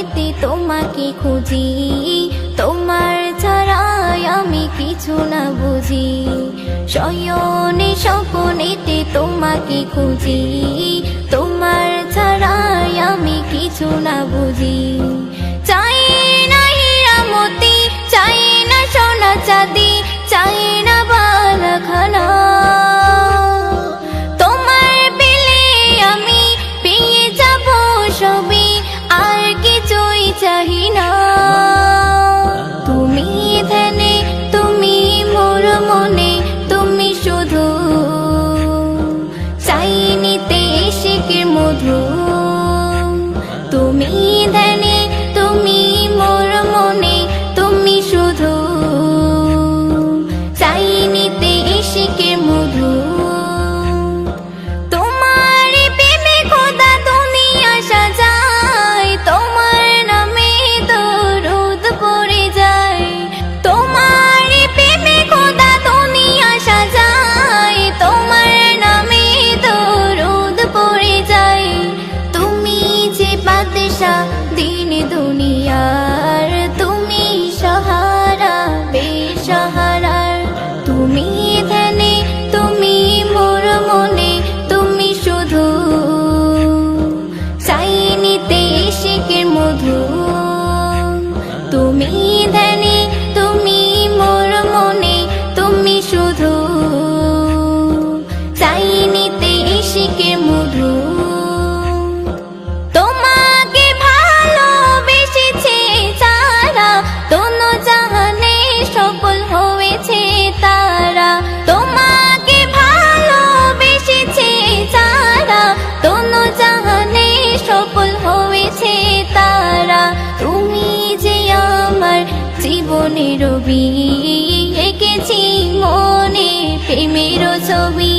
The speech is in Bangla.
স্বপনেতে তোমাকে খুঁজি, তোমার ছাড়াই আমি কিছু না বুঝি। শয়নে স্বপনেতে তোমাকে খুঁজি, তোমার ছাড়াই আমি কিছু না বুঝি। চাই না হীরা মতি, চাই না সোনা চাঁদি, চাই না বালাখানা, তোমার পেলে আমি পেয়ে যাব সবই, আর কিছুই চাহি না। তুমি ধ্যানে, তুমি মোর মনে, তুমি শুধু চাই নিতে ইশকের মধু। তুমি ধ্যানে, তুমি মোর মনে, তুমি শুধু চাই নিতে ইশকের মধু। তোমার প্রেমে খোদা দুনিয়া সাজায়, তোমার নামে দরুদ পড়ে যায়। তোমার প্রেমে খোদা দুনিয়া সাজায়, তোমার নামে দরুদ পড়ে যায়। তুমি যে বাদশা দিন দুনিয়ার, তুমি সাহারা বেসাহারার। তুমি ধ্যানে, তুমি মোর মনে, তুমি শুধু চাই নিতে ইশকের মধু। তুমি ধ্যানে, তুমি মোর মনে, তুমি শুধু চাই নিতে ইশকের মধু। তোমাকে ভালোবেসেছে যারা, দোনো জাহানে সফল হয়েছে তারা। তোমাকে ভালোবেসেছে যারা, দোনো জাহানে সফল হয়েছে তারা। তুমি যে আমার জীবনের রবি, এঁকেছি মনে প্রেমের ছবি।